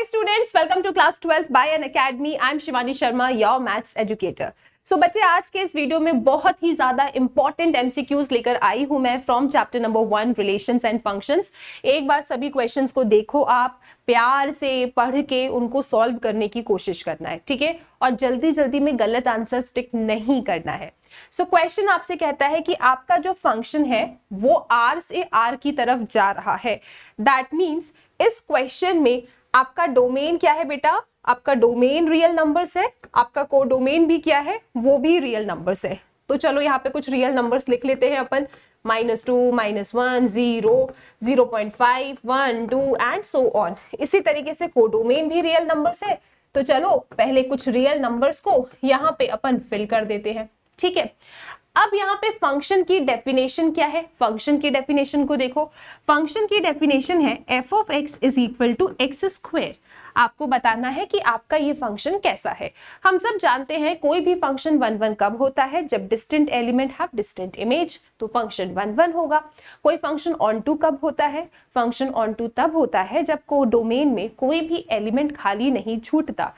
students, welcome to class 12th by an academy. I'm Shivani Sharma, your maths educator. So बच्चे, आज के इस video में बहुत ही ज्यादा इंपॉर्टेंट एमसीक्यूज लेकर आई हूं मैं from chapter number 1 relations and functions. एक बार सभी क्वेश्चंस को देखो, आप प्यार से पढ़ के उनको सॉल्व करने की कोशिश करना है, ठीक है, और जल्दी जल्दी में गलत आंसर टिक नहीं करना है। सो क्वेश्चन आपसे कहता है कि आपका जो फंक्शन है वो आर से आर की तरफ जा रहा है। दैट मीन्स इस क्वेश्चन में आपका डोमेन क्या है बेटा? आपका डोमेन रियल नंबर्स है, आपका कोडोमेन भी क्या है, वो भी रियल नंबर्स है। तो चलो यहाँ पे कुछ रियल नंबर्स लिख लेते हैं अपन, -2, -1, 0, 0.5, 1, 2 एंड सो ऑन। इसी तरीके से कोडोमेन भी रियल नंबर्स है। तो चलो पहले कुछ रियल नंबर्स को यहाँ पे अपन फिल कर देते हैं, ठीक है। अब यहाँ पे फंक्शन की डेफिनेशन क्या है? फंक्शन की डेफिनेशन को देखो। फंक्शन की डेफिनेशन है f(x) = x²। आपको बताना है कि आपका ये फंक्शन कैसा है। हम सब जानते हैं कोई भी फंक्शन 1 1 कब होता है? जब distant element have distant image, तो फंक्शन 1 1 होगा। कोई फंक्शन ऑन टू कब होता है? फंक्शन ऑन टू तब होता है जब कोडोमेन में कोई भी एलिमेंट खाली नहीं छूटता।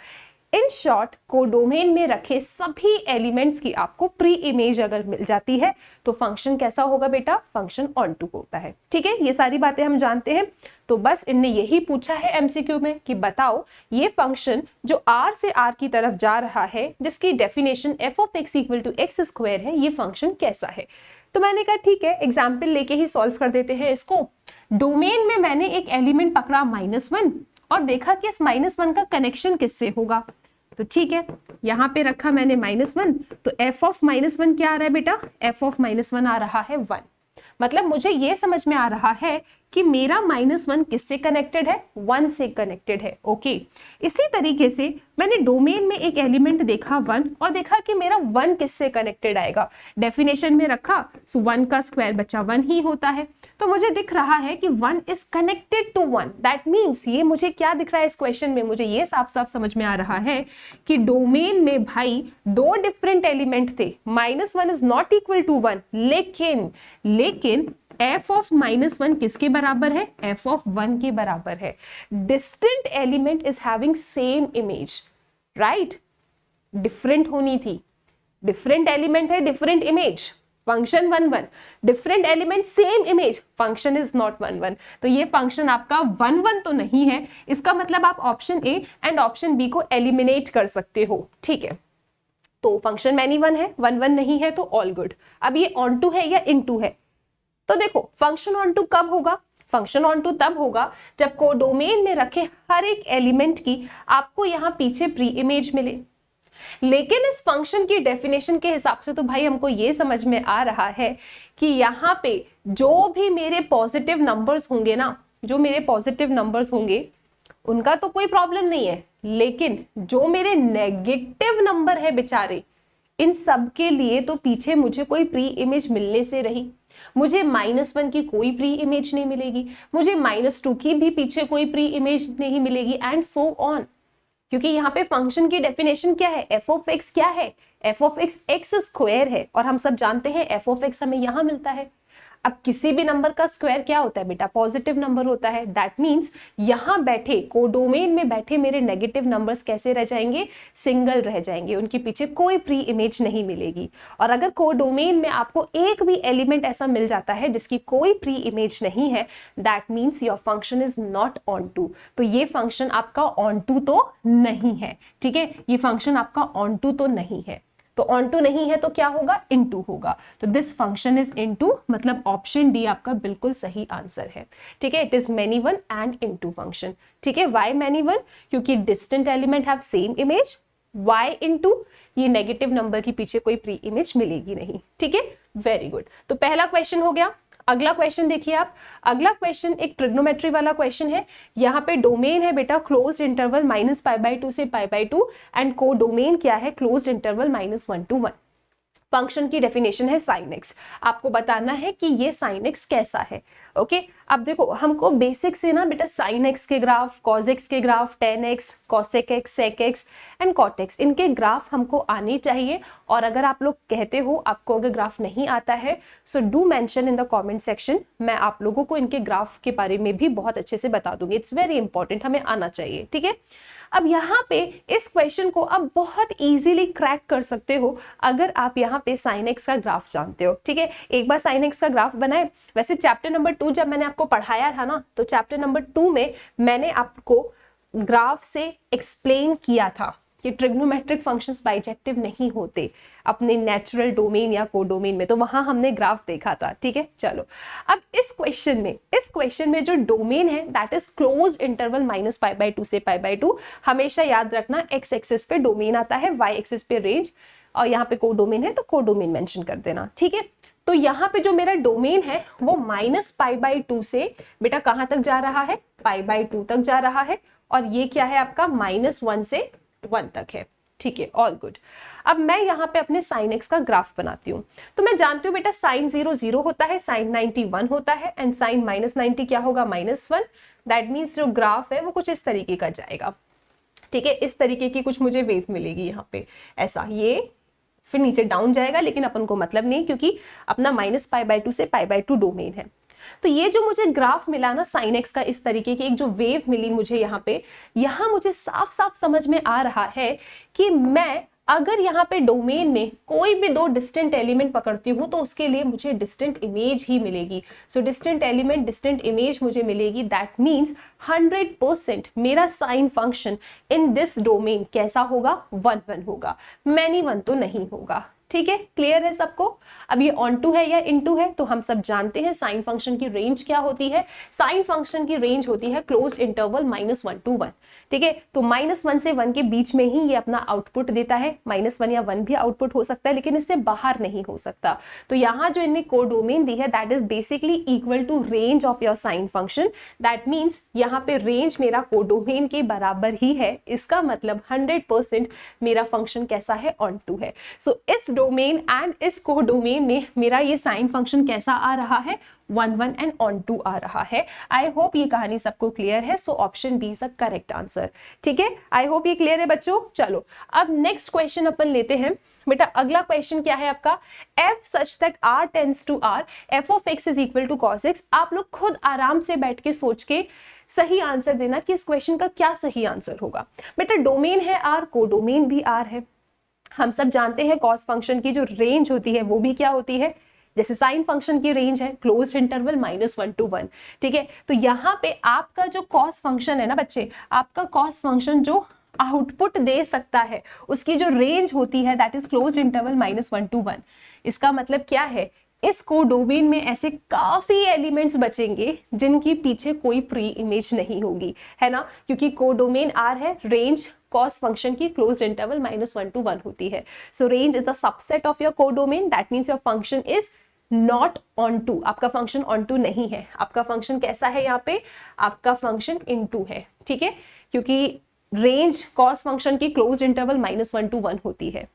इन शॉर्ट, कोडोमेन में रखे सभी एलिमेंट्स की आपको प्री इमेज अगर मिल जाती है तो फंक्शन कैसा होगा बेटा? फंक्शन ऑन टू होता है, ठीक है। ये सारी बातें हम जानते हैं। तो बस इनने यही पूछा है एमसीक्यू में कि बताओ ये फंक्शन जो आर से आर की तरफ जा रहा है, जिसकी डेफिनेशन f(x) = x² है, ये फंक्शन कैसा है। तो मैंने कहा ठीक है, एग्जाम्पल लेके ही सॉल्व कर देते हैं इसको। डोमेन में मैंने एक एलिमेंट पकड़ा -1 और देखा कि इस -1 का कनेक्शन किससे होगा। तो ठीक है, यहां पे रखा मैंने -1, तो f(-1) क्या आ रहा है बेटा? f(-1) आ रहा है 1। मतलब मुझे ये समझ में आ रहा है कि मेरा -1 किससे कनेक्टेड है? 1 से कनेक्टेड है, ओके। इसी तरीके से मैंने डोमेन में एक एलिमेंट देखा 1 और देखा कि मेरा 1 किससे कनेक्टेड आएगा। डेफिनेशन में रखा, सो 1 का स्क्वायर बच्चा 1 ही होता है। तो मुझे दिख रहा है कि 1 is connected to 1। That means ये मुझे क्या दिख रहा है इस क्वेश्चन में? मुझे ये साफ साफ समझ में आ रहा है कि डोमेन में भाई 2 डिफरेंट एलिमेंट थे। -1 इज नॉट इक्वल टू 1, लेकिन f(-1) किसके बराबर है? f(1) के बराबर है। Distinct element is having same image, right? Different होनी थी, डिफरेंट एलिमेंट है, different image, function 1 1, different element same image, function is not 1 1। तो ये फंक्शन आपका 1 1 तो नहीं है। इसका मतलब आप option A and option B को एलिमिनेट कर सकते हो, ठीक है। तो फंक्शन मैनी 1 है, 1 1 नहीं है, तो ऑल गुड। अब ये ऑन टू है या इन टू है? तो देखो, फंक्शन ऑन टू कब होगा? फंक्शन ऑन टू तब होगा जब कोडोमेन में रखे हर एक एलिमेंट की आपको यहां पीछे प्री इमेज मिले। लेकिन इस फंक्शन की डेफिनेशन के हिसाब से तो भाई हमको ये समझ में आ रहा है कि यहाँ पे जो भी मेरे पॉजिटिव नंबर्स होंगे ना, जो मेरे पॉजिटिव नंबर्स होंगे उनका तो कोई प्रॉब्लम नहीं है, लेकिन जो मेरे नेगेटिव नंबर है बेचारे, इन सब के लिए तो पीछे मुझे कोई प्री इमेज मिलने से रही। मुझे -1 की कोई प्री इमेज नहीं मिलेगी, मुझे -2 की भी पीछे कोई प्री इमेज नहीं मिलेगी, एंड सो ऑन। क्योंकि यहाँ पे फंक्शन की डेफिनेशन क्या है? f(x) क्या है? f(x) x² है, और हम सब जानते हैं f(x) हमें यहाँ मिलता है। अब किसी भी नंबर का स्क्वायर क्या होता है बेटा? पॉजिटिव नंबर होता है। दैट मीन्स यहाँ बैठे कोडोमेन में बैठे मेरे नेगेटिव नंबर्स कैसे रह जाएंगे? सिंगल रह जाएंगे, उनके पीछे कोई प्री इमेज नहीं मिलेगी। और अगर कोडोमेन में आपको एक भी एलिमेंट ऐसा मिल जाता है जिसकी कोई प्री इमेज नहीं है, that means your function is not onto. तो ये फंक्शन आपका ऑन टू तो नहीं है, ठीक है, ये फंक्शन आपका ऑन टू तो नहीं है। तो ऑन टू नहीं है तो क्या होगा? इनटू होगा। तो दिस फंक्शन इज इनटू, मतलब ऑप्शन डी आपका बिल्कुल सही आंसर है, ठीक है। It is many 1 and into function, ठीक है। Why many 1? क्योंकि distinct element have same image. Why into? ये नेगेटिव नंबर के पीछे कोई प्री इमेज मिलेगी नहीं, ठीक है। Very good. तो पहला क्वेश्चन हो गया। अगला क्वेश्चन देखिए आप। अगला क्वेश्चन एक ट्रिग्नोमेट्री वाला क्वेश्चन है। यहाँ पे डोमेन है बेटा क्लोज्ड इंटरवल -π/2 से π/2 एंड को डोमेन क्या है? Closed interval -1 to 1। फंक्शन की डेफिनेशन है sin x। आपको बताना है कि ये sin x कैसा है, ओके। अब देखो हमको बेसिक से ना बेटा साइन एक्स के ग्राफ, कॉज एक्स के graph, tan x, cosec x, sec x and cot x, इनके ग्राफ हमको आने चाहिए। और अगर आप लोग कहते हो आपको अगर ग्राफ नहीं आता है so do mention in the comment section, मैं आप लोगों को इनके ग्राफ के बारे में भी बहुत अच्छे से बता दूंगी। इट्स वेरी इंपॉर्टेंट, हमें आना चाहिए, ठीक है। अब यहाँ पे इस क्वेश्चन को आप बहुत इजीली क्रैक कर सकते हो अगर आप यहाँ पे साइन एक्स का ग्राफ जानते हो, ठीक है। एक बार साइन एक्स का ग्राफ बनाए। वैसे चैप्टर नंबर 2 जब मैंने आपको पढ़ाया था ना, तो चैप्टर नंबर 2 में मैंने आपको ग्राफ से एक्सप्लेन किया था कि ट्रिग्नोमेट्रिक फंक्शंस बाइजेक्टिव नहीं होते अपने नेचुरल डोमेन या कोडोमेन में, तो वहां हमने ग्राफ देखा था, ठीक है। चलो अब इस क्वेश्चन में जो डोमेन है दैट इज क्लोज इंटरवल -π/2 से π/2। हमेशा याद रखना एक्स एक्सिस पे डोमेन आता है, वाई एक्सिस पे रेंज, और यहाँ पे कोडोमेन है तो कोडोमेन मेंशन कर देना, ठीक है। तो यहाँ पे जो मेरा डोमेन है वो -π/2 से बेटा कहाँ तक जा रहा है, π/2 तक जा रहा है, और ये क्या है आपका -1 से 1 तक है, ठीक है, ऑल गुड। अब मैं यहाँ पे अपने साइन एक्स का ग्राफ बनाती हूँ। तो मैं जानती हूँ बेटा साइन 0 0 होता है, साइन 90 1 होता है, एंड साइन -90 क्या होगा, -1। दैट मीन्स जो ग्राफ है वो कुछ इस तरीके का जाएगा, ठीक है। इस तरीके की कुछ मुझे वेव मिलेगी यहाँ पे, ऐसा, ये फिर नीचे डाउन जाएगा, लेकिन अपन को मतलब नहीं क्योंकि अपना -π/2 से π/2 डोमेन है। तो ये जो मुझे ग्राफ मिला ना साइन एक्स का, इस तरीके की एक जो वेव मिली मुझे यहाँ पे, यहाँ मुझे साफ साफ समझ में आ रहा है कि मैं अगर यहाँ पे डोमेन में कोई भी दो डिस्टेंट एलिमेंट पकड़ती हूँ तो उसके लिए मुझे डिस्टेंट इमेज ही मिलेगी। सो डिस्टेंट एलिमेंट डिस्टेंट इमेज मुझे मिलेगी, दैट मीन्स 100% मेरा sine function in this domain कैसा होगा, 1 1 होगा, मैनी 1 तो नहीं होगा, ठीक है। क्लियर है सबको। अब ये ऑन टू है या इन टू है, तो हम सब जानते हैं साइन फंक्शन की रेंज क्या होती है। साइन फंक्शन की रेंज होती है क्लोज्ड इंटरवल -1 to 1, ठीक है। तो -1 से 1 के बीच में ही ये अपना आउटपुट देता है। -1 या 1 भी आउटपुट हो सकता है, लेकिन इससे बाहर नहीं हो सकता। तो यहाँ जो इनने कोडोमेन दी है that is basically equal to range of your sine function. That means यहाँ पे रेंज मेरा कोडोमेन के बराबर ही है। इसका मतलब 100% मेरा फंक्शन कैसा है, ऑन टू है। सो इस डोमेन एंड इस कोडोमेन में मेरा ये साइन फंक्शन कैसा आ रहा है, 1 1 एंड ऑन टू आ रहा है। आई होप ये कहानी सबको क्लियर है। So option B is the correct answer, ठीक है। आई होप ये क्लियर है बच्चों। चलो अब नेक्स्ट क्वेश्चन अपन लेते हैं। बेटा अगला क्वेश्चन क्या है आपका, f such that r tends to r, f of x is equal to cos x। आप लोग खुद आराम से बैठ के सोच के सही आंसर देना कि इस क्वेश्चन का क्या सही आंसर होगा। बेटा डोमेन है r, कोडोमेन भी r है। हम सब जानते हैं कॉस फंक्शन की जो रेंज होती है वो भी क्या होती है, जैसे साइन फंक्शन की रेंज है क्लोज इंटरवल -1 to 1, ठीक है। तो यहाँ पे आपका जो कॉस फंक्शन है ना बच्चे, आपका कॉस फंक्शन जो आउटपुट दे सकता है उसकी जो रेंज होती है that is close interval -1 to 1। इसका मतलब क्या है, इस कोडोमेन में ऐसे काफी एलिमेंट्स बचेंगे जिनकी पीछे कोई प्री इमेज नहीं होगी, है ना, क्योंकि कोडोमेन R है, रेंज कॉस फंक्शन की क्लोज इंटरवल -1 to 1 होती है। So range is the subset of your codomain, that means your function is not onto. आपका फंक्शन ऑन टू नहीं है, आपका फंक्शन कैसा है, यहाँ पे आपका फंक्शन इन टू है, ठीक है, क्योंकि रेंज कॉस फंक्शन की क्लोज इंटरवल -1 to 1 होती है,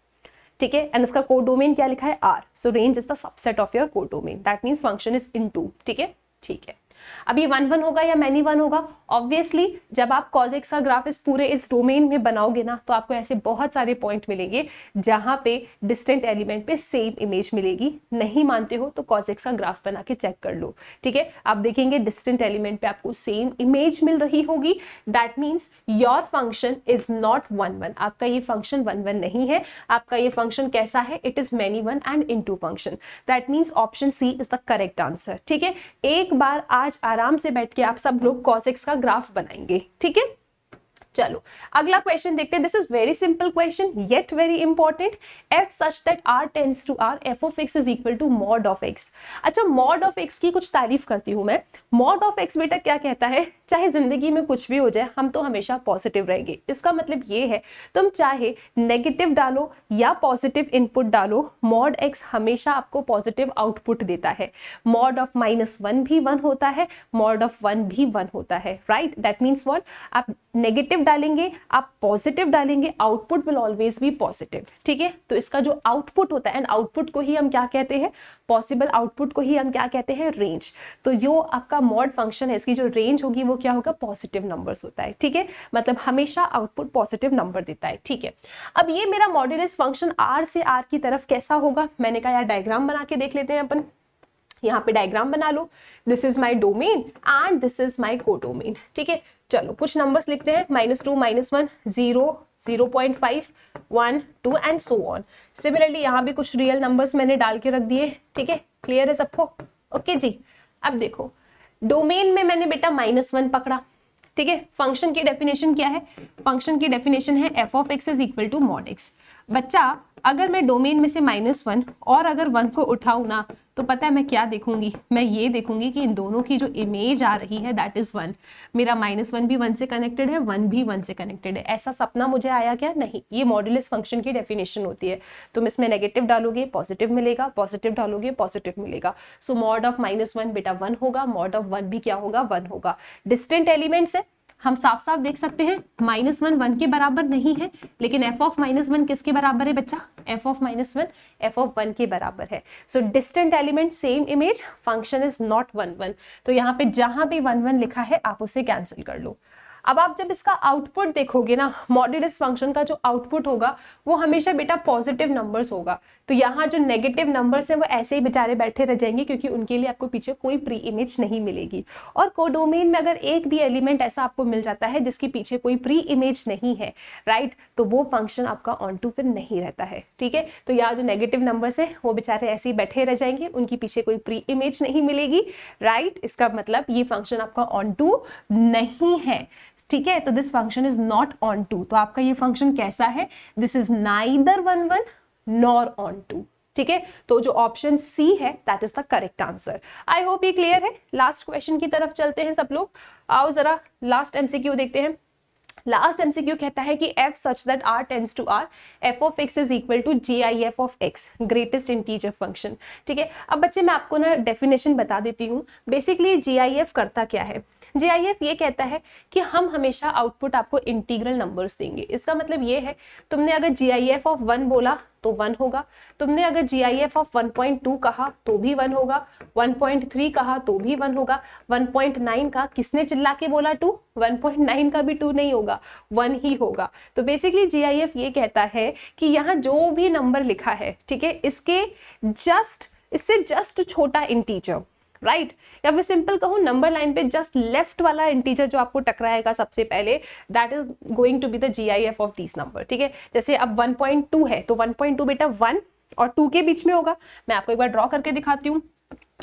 ठीक है। एंड इसका कोडोमेन क्या लिखा है, R। So range is the subset of your codomain, that means function is into, ठीक है, ठीक है। अब ये 1 1 होगा या मैनी 1 होगा, ऑब्वियसली जब आप cos x का ग्राफ इस पूरे इस डोमेन में बनाओगे ना तो आपको ऐसे बहुत सारे पॉइंट मिलेंगे जहां पे डिस्टेंट एलिमेंट पे सेम इमेज मिलेगी। नहीं मानते हो तो cos x का ग्राफ बना के चेक कर लो, ठीक है। आप देखेंगे डिस्टेंट एलिमेंट पे आपको सेम इमेज मिल रही होगी, that means your function is not 1 1। आपका ये फंक्शन 1 1 नहीं है, आपका ये फंक्शन कैसा है, it is many 1 and into function. That means option C is the correct answer, ठीक है। एक बार आज आराम से बैठ के आप सब लोग cos x का ग्राफ बनाएंगे, ठीक है। चलो अगला क्वेश्चन देखते हैं। This is very simple question yet very important. f such that r tends to r, f of x is equal to mod of x। अच्छा mod of x की कुछ तारीफ करती हूं मैं। mod of x बेटा क्या कहता है, चाहे जिंदगी में कुछ भी हो जाए हम तो हमेशा पॉजिटिव रहेंगे। इसका मतलब ये है तुम चाहे नेगेटिव डालो या पॉजिटिव इनपुट डालो, mod x हमेशा आपको पॉजिटिव आउटपुट देता है। mod of -1 भी 1 होता है, mod of 1 भी 1 होता है, राइट। दैट मीन्स व्हाट, आप नेगेटिव नेगेटिव डालेंगे, आप पॉजिटिव डालेंगे, output will always be positive, ठीक है। तो इसका जो आउटपुट होता है, एंड आउटपुट को ही हम क्या कहते हैं, पॉसिबल आउटपुट को ही हम क्या कहते हैं, रेंज। तो जो आपका मॉड फंक्शन है, इसकी जो रेंज होगी वो क्या होगा, पॉजिटिव नंबर्स होता है, ठीक है। मतलब हमेशा आउटपुट पॉजिटिव नंबर देता है, ठीक है। अब ये मेरा मॉड्यूलस फंक्शन आर से आर की तरफ कैसा होगा, मैंने कहा यार डायग्राम बना के देख लेते हैं अपन। यहाँ पे डायग्राम बना लो, this is my domain and this is my codomain, ठीक है। चलो कुछ नंबर्स लिखते हैं, -2, -1, 0, 0.5, 1, 2 एंड सो ऑन। सिमिलरली यहाँ भी कुछ रियल नंबर्स मैंने डाल के रख दिए, ठीक है। क्लियर है सबको, ओके जी। अब देखो डोमेन में मैंने बेटा -1 पकड़ा, ठीक है। फंक्शन की डेफिनेशन क्या है, फंक्शन की डेफिनेशन है f of x is equal to mod x। बच्चा अगर मैं डोमेन में से -1 और अगर 1 को उठाऊं ना, तो पता है मैं क्या देखूंगी, मैं ये देखूंगी कि इन दोनों की जो इमेज आ रही है दैट इज 1। मेरा -1 भी 1 से कनेक्टेड है, 1 भी 1 से कनेक्टेड है। ऐसा सपना मुझे आया क्या, नहीं। ये मॉड्यूलस फंक्शन की डेफिनेशन होती है। तुम इसमें नेगेटिव डालोगे पॉजिटिव मिलेगा, पॉजिटिव डालोगे पॉजिटिव मिलेगा। सो मॉड ऑफ -1 बेटा 1 होगा, मॉड ऑफ 1 भी क्या होगा, 1 होगा। डिस्टेंट एलिमेंट्स है, हम साफ साफ देख सकते हैं -1 1 के बराबर नहीं है, लेकिन f ऑफ -1 किसके बराबर है बच्चा, f ऑफ -1 f ऑफ 1 के बराबर है। So distant element same image, function is not 1 1। तो यहाँ पे जहां भी 1 1 लिखा है आप उसे कैंसिल कर लो। अब आप जब इसका आउटपुट देखोगे ना, मॉड्यूलस फंक्शन का जो आउटपुट होगा वो हमेशा बेटा पॉजिटिव नंबर्स होगा। तो यहाँ जो नेगेटिव नंबर्स हैं वो ऐसे ही बेचारे बैठे रह जाएंगे, क्योंकि उनके लिए आपको पीछे कोई प्री इमेज नहीं मिलेगी। और कोडोमेन में अगर एक भी एलिमेंट ऐसा आपको मिल जाता है जिसके पीछे कोई प्री इमेज नहीं है, राइट, तो वो फंक्शन आपका ऑन टू फिर नहीं रहता है, ठीक है। तो यहाँ जो नेगेटिव नंबर्स है वो बेचारे ऐसे ही बैठे रह जाएंगे, उनकी पीछे कोई प्री इमेज नहीं मिलेगी, राइट। इसका मतलब ये फंक्शन आपका ऑन टू नहीं है, ठीक है। तो this function is not onto. तो आपका ये फंक्शन कैसा है, this is neither 1 1 nor onto, ठीक है। तो जो ऑप्शन सी है that is the correct answer. I hope ये क्लियर है। लास्ट क्वेश्चन की तरफ चलते हैं सब लोग। आओ जरा लास्ट एमसीक्यू देखते हैं। लास्ट एमसीक्यू कहता है कि f such that r tends to r, f of x is equal to gif of x, greatest integer function, ठीक है। अब बच्चे मैं आपको ना डेफिनेशन बता देती हूँ। बेसिकली gif करता क्या है, GIF ये कहता है कि हम हमेशा आउटपुट आपको इंटीग्रल नंबर्स देंगे। इसका मतलब ये है, तुमने अगर GIF ऑफ 1 बोला तो 1 होगा, तुमने अगर GIF ऑफ 1.2 कहा तो भी 1 होगा, 1.3 कहा तो भी 1 होगा, 1.9 का किसने चिल्ला के बोला 2, 1.9 का भी 2 नहीं होगा, 1 ही होगा। तो बेसिकली GIF ये कहता है कि यहाँ जो भी नंबर लिखा है, ठीक है, इससे जस्ट छोटा इंटीजर, राइट, या फिर सिंपल कहूँ नंबर लाइन पे जस्ट लेफ्ट वाला इंटीजर जो आपको टकराएगा सबसे पहले, that is going to be the GIF of this number, ठीक है। जैसे अब 1.2 है तो 1.2 बेटा 1 और 2 के बीच में होगा। मैं आपको एक बार ड्रॉ करके दिखाती हूँ।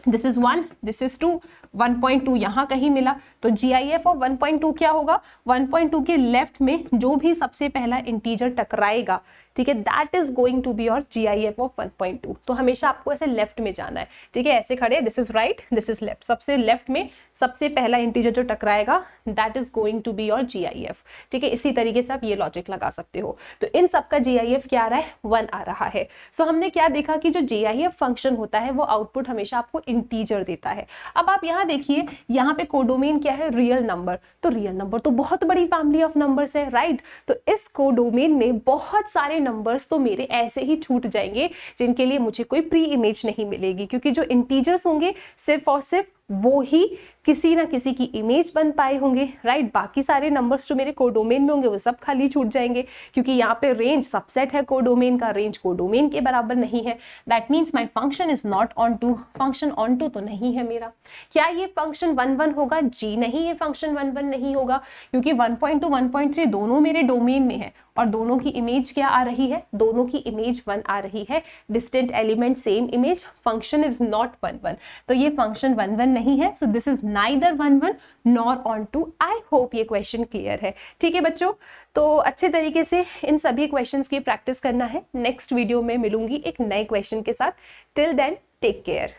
दिस इज 1, दिस इज 2, 1.2 यहाँ कहीं मिला, तो GIF ऑफ 1.2 क्या होगा, 1.2 के लेफ्ट में जो भी सबसे पहला इंटीजर टकराएगा, ठीक है, that is going to be your GIF of 1.2। तो हमेशा आपको ऐसे लेफ्ट में जाना है, ठीक है, ऐसे खड़े, this is right, this is left, सबसे लेफ्ट में सबसे पहला इंटीजर जो टकराएगा that is going to be your GIF, ठीक है। इसी तरीके से आप ये लॉजिक लगा सकते हो। तो इन सबका GIF क्या आ रहा है, 1 आ रहा है। सो हमने क्या देखा कि जो GIF फंक्शन होता है वो आउटपुट हमेशा आपको इंटीजर देता है। अब आप यहाँ देखिए, यहाँ पे कोडोमेन क्या है, रियल नंबर। तो रियल नंबर तो बहुत बड़ी फैमिली ऑफ नंबर्स है, राइट। तो इस कोडोमेन में बहुत सारे नंबर्स तो मेरे ऐसे ही छूट जाएंगे जिनके लिए मुझे कोई प्री इमेज नहीं मिलेगी, क्योंकि जो इंटीजर्स होंगे सिर्फ और सिर्फ वो ही किसी ना किसी की इमेज बन पाए होंगे, राइट। बाकी सारे नंबर्स जो मेरे कोडोमेन में होंगे वो सब खाली छूट जाएंगे, क्योंकि यहाँ पे रेंज सबसेट है कोडोमेन का, रेंज कोडोमेन के बराबर नहीं है। That means my function is not onto, function onto तो नहीं है मेरा। क्या ये फंक्शन 1 1 होगा, जी नहीं, ये फंक्शन 1 1 नहीं होगा, क्योंकि 1.2 1.3 दोनों मेरे डोमेन में है और दोनों की इमेज क्या आ रही है, दोनों की इमेज 1 आ रही है। Distinct element same image, function is not 1 1, तो ये फंक्शन 1 1 नहीं है। So this is neither 1 1 nor onto. I hope ये क्वेश्चन क्लियर है, ठीक है बच्चों। तो अच्छे तरीके से इन सभी क्वेश्चंस की प्रैक्टिस करना है। नेक्स्ट वीडियो में मिलूंगी एक नए क्वेश्चन के साथ। Till then take care.